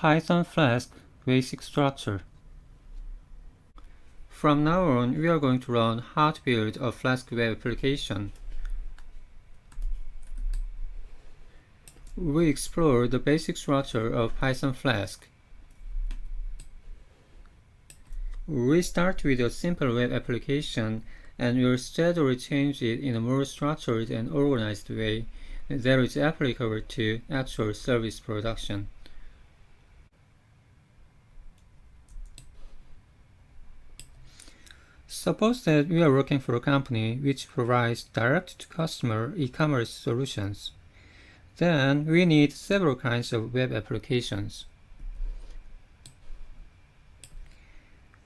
Python Flask basic structure. From now on, we are going to learn how to build a Flask web application. We explore the basic structure of Python Flask. We start with a simple web application and will steadily change it in a more structured and organized way that is applicable to actual service production. Suppose that we are working for a company which provides direct-to-customer e-commerce solutions. Then we need several kinds of web applications.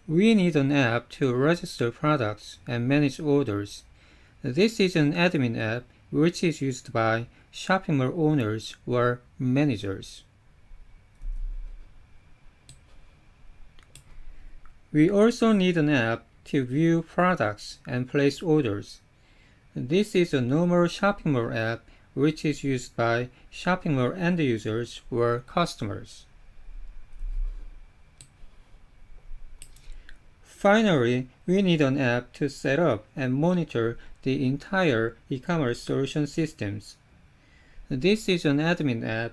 We need an app to register products and manage orders. This is an admin app which is used by shopping mall owners or managers. We also need an app to view products and place orders. This is a normal shopping mall app which is used by shopping mall end users or customers. Finally, we need an app to set up and monitor the entire e-commerce solution systems. This is an admin app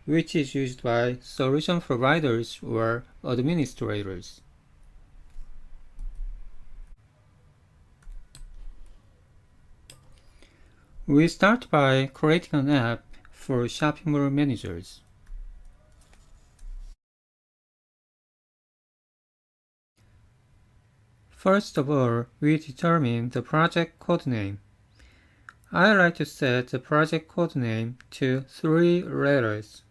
which is used by solution providers or administrators. We start by creating an app for shopping mall managers. First of all, we determine the project code name. I like to set the project code name to 3 letters.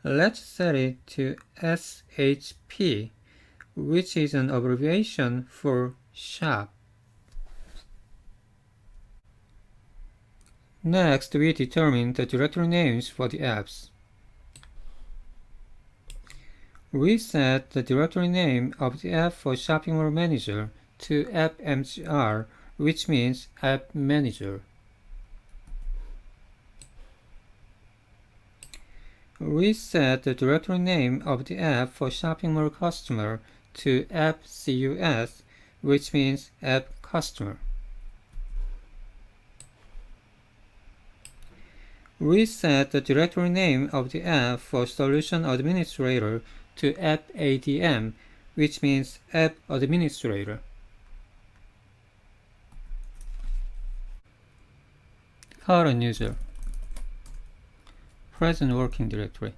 Let's set it to SHP, which is an abbreviation for shop. Next, we determine the directory names for the apps. We set the directory name of the app for Shopping Mall Manager to appmgr, which means App Manager. We set the directory name of the app for Shopping Mall Customer to appcus, which means App Customer. We set the directory name of the app for Solution Administrator to appadm, which means App Administrator. Current user, present working directory,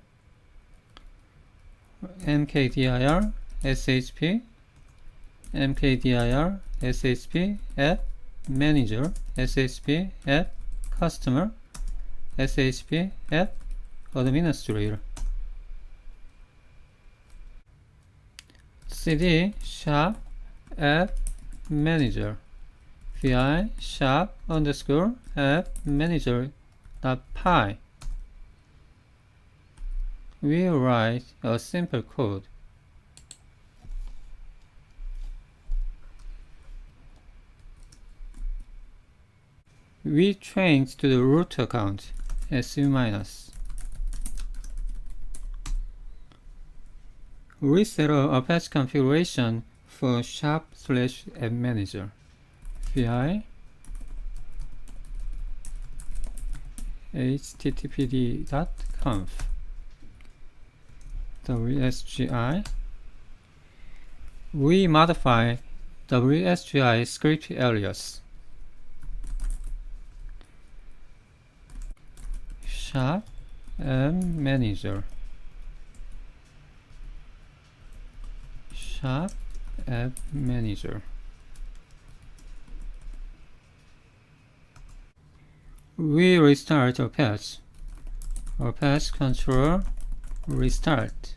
mkdir shp, mkdir shp app manager shp app customer shp app administrator. cd shop app manager vi shop underscore app manager .py. We write a simple code. We change to the root account su-. We set up Apache configuration for shop/app manager. vi httpd.conf wsgi. We modify wsgi script alias. Shop app manager. Shop app manager. We restart Apache. Apache control restart.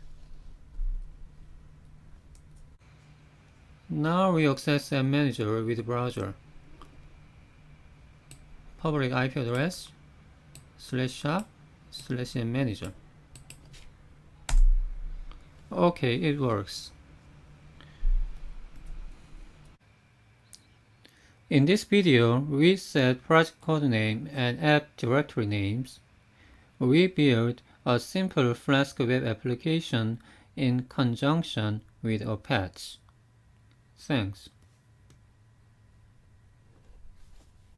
Now we access App Manager with browser. Public IP address /shop/app manager. Okay, it works. In this video, we set project code name and app directory names. We build a simple Flask web application in conjunction with Apache. Thanks.